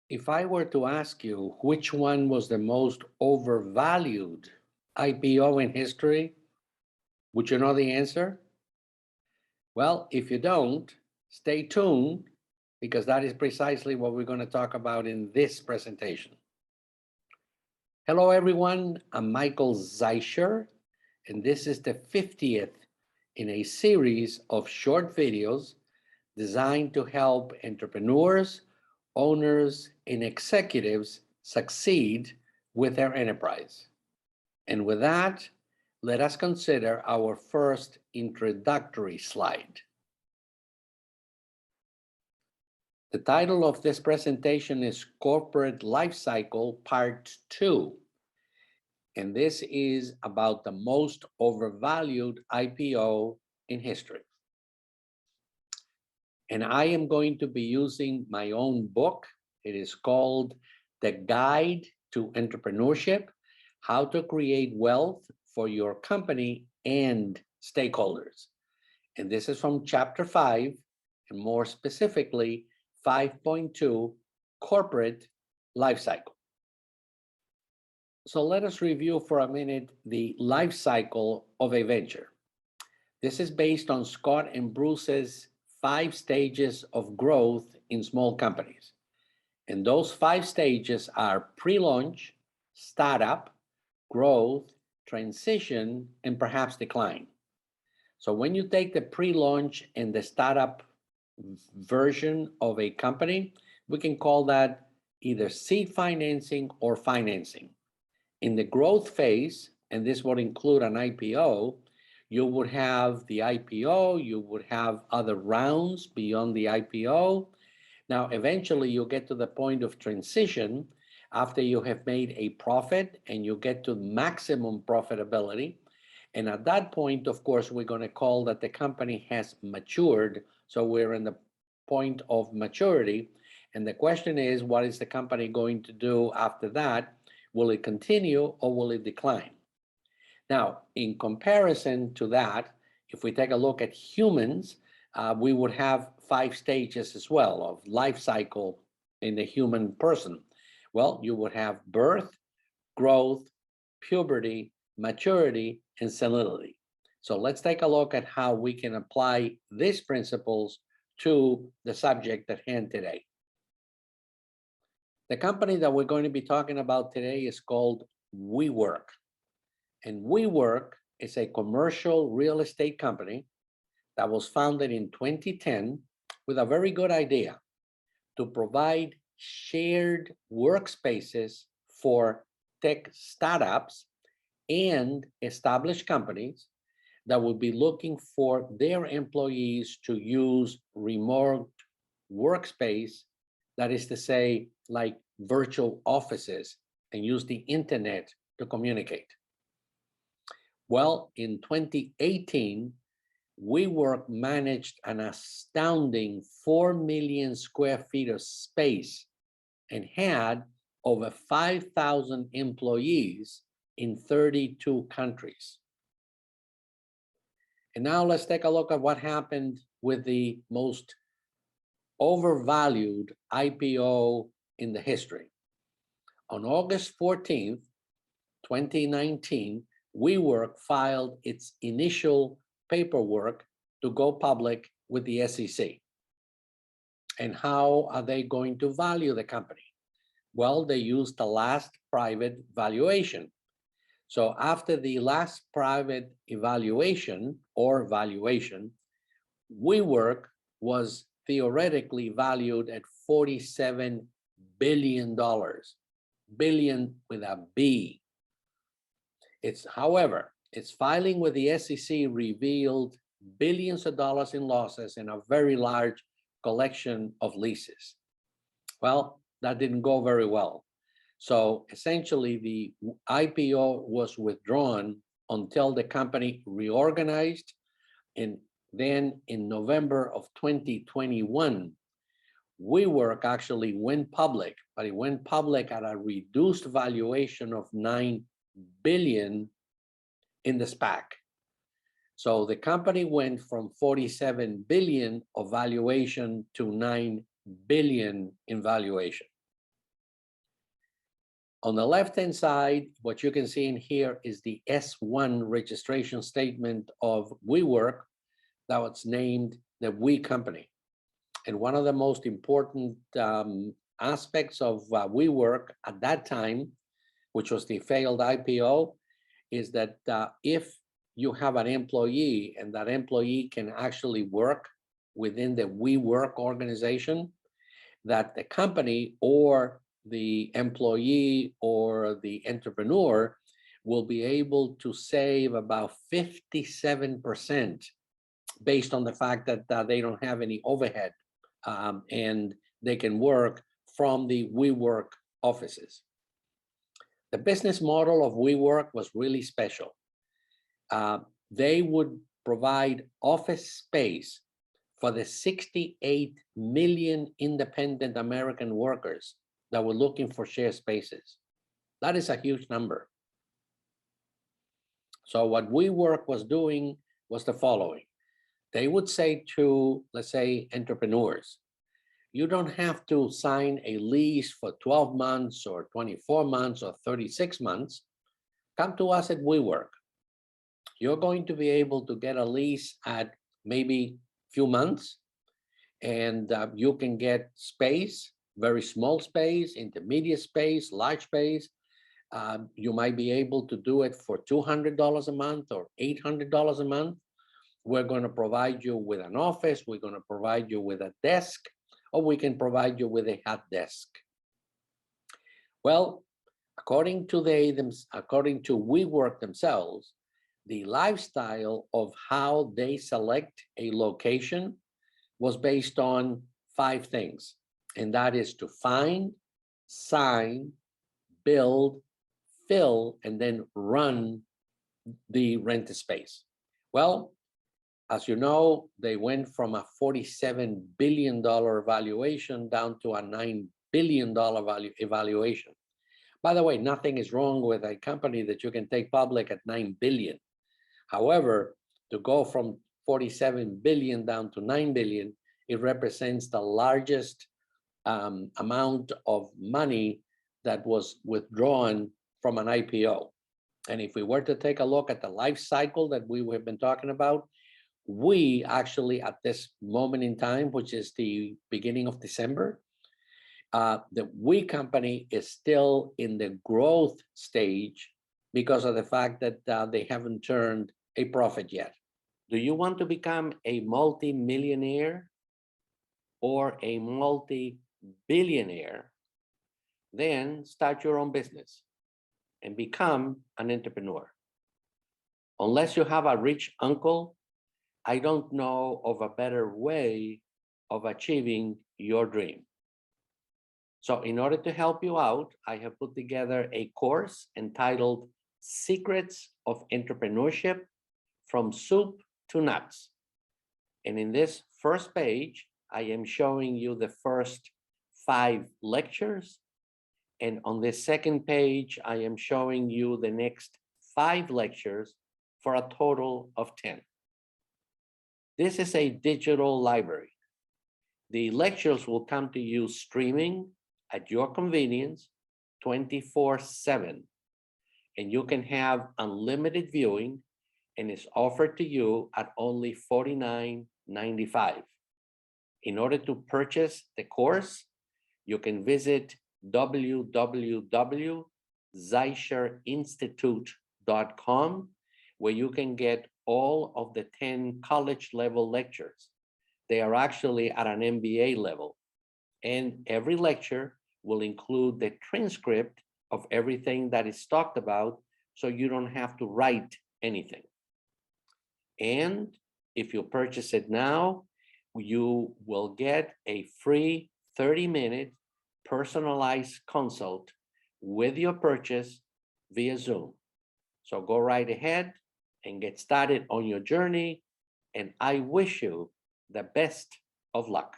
If I were to ask you which one was the most overvalued IPO in history, would you know the answer? Well, if you don't, stay tuned because that is precisely what we're going to talk about in this presentation. Hello, everyone. I'm Michael Zeischer, and this is the 50th in a series of short videos designed to help entrepreneurs, owners, and executives succeed with their enterprise. And with that, let us consider our first introductory slide. The title of this presentation is Corporate Lifecycle Part 2. And this is about the most overvalued IPO in history. And I am going to be using my own book. It is called The Guide to Entrepreneurship: How to Create Wealth for Your Company and Stakeholders. And this is from Chapter 5, and more specifically, 5.2, Corporate Lifecycle. So let us review for a minute the life cycle of a venture. This is based on Scott and Bruce's 5 stages of growth in small companies. And those 5 stages are pre-launch, startup, growth, transition, and perhaps decline. So when you take the pre-launch and the startup version of a company, we can call that either seed financing or financing. In the growth phase, and this would include an IPO, you would have the IPO, you would have other rounds beyond the IPO. Now, eventually you get to the point of transition after you have made a profit and you get to maximum profitability. And at that point, of course, we're going to call that the company has matured. So we're in the point of maturity. And the question is, what is the company going to do after that? Will it continue or will it decline? Now, in comparison to that, if we take a look at humans, we would have 5 stages as well of life cycle in the human person. Well, you would have birth, growth, puberty, maturity, and senility. So let's take a look at how we can apply these principles to the subject at hand today. The company that we're going to be talking about today is called WeWork. And WeWork is a commercial real estate company that was founded in 2010 with a very good idea to provide shared workspaces for tech startups and established companies that would be looking for their employees to use remote workspace, that is to say, like virtual offices, and use the internet to communicate. Well, in 2018, WeWork managed an astounding 4 million square feet of space and had over 5,000 employees in 32 countries. And now let's take a look at what happened with the most overvalued IPO in the history. On August 14th, 2019, WeWork filed its initial paperwork to go public with the SEC. And how are they going to value the company? Well, they used the last private valuation. So after the last private evaluation or valuation, WeWork was theoretically valued at $47 billion, billion with a B. However, its filing with the SEC revealed billions of dollars in losses and a very large collection of leases. Well, that didn't go very well. So essentially, the IPO was withdrawn until the company reorganized. And then in November of 2021, WeWork actually went public, but it went public at a reduced valuation of $9 billion in the SPAC. So the company went from 47 billion of valuation to 9 billion in valuation. On the left-hand side, what you can see in here is the S1 registration statement of WeWork that was named the We Company. And one of the most important aspects of WeWork at that time, which was the failed IPO, is that if you have an employee and that employee can actually work within the WeWork organization, that the company or the employee or the entrepreneur will be able to save about 57% based on the fact that they don't have any overhead and they can work from the WeWork offices. The business model of WeWork was really special. They would provide office space for the 68 million independent American workers that were looking for shared spaces. That is a huge number. So what WeWork was doing was the following. They would say to, let's say, entrepreneurs, you don't have to sign a lease for 12 months or 24 months or 36 months. Come to us at WeWork. You're going to be able to get a lease at maybe a few months, and you can get space, very small space, intermediate space, large space. You might be able to do it for $200 a month or $800 a month. We're going to provide you with an office. We're going to provide you with a desk, or we can provide you with a hot desk. Well, according to WeWork themselves, the lifestyle of how they select a location was based on 5 things, and that is to find, sign, build, fill, and then run the rented space. Well, as you know, they went from a $47 billion valuation down to a $9 billion evaluation. By the way, nothing is wrong with a company that you can take public at $9 billion. However, to go from 47 billion down to 9 billion, it represents the largest amount of money that was withdrawn from an IPO. And if we were to take a look at the life cycle that we have been talking about, we actually at this moment in time, which is the beginning of December, the We Company is still in the growth stage because of the fact that they haven't turned a profit yet. Do you want to become a multi-millionaire or a multi-billionaire? Then start your own business and become an entrepreneur. Unless you have a rich uncle, I don't know of a better way of achieving your dream. So in order to help you out, I have put together a course entitled Secrets of Entrepreneurship from Soup to Nuts. And in this first page, I am showing you the first 5 lectures. And on the second page, I am showing you the next 5 lectures for a total of 10. This is a digital library. The lectures will come to you streaming at your convenience 24/7. And you can have unlimited viewing, and it's offered to you at only $49.95. In order to purchase the course, you can visit www.zeicherinstitute.com, where you can get all of the 10 college level lectures. They are actually at an MBA level, and every lecture will include the transcript of everything that is talked about, so you don't have to write anything. And if you purchase it now, you will get a free 30-minute personalized consult with your purchase via Zoom. So go right ahead and get started on your journey, and I wish you the best of luck.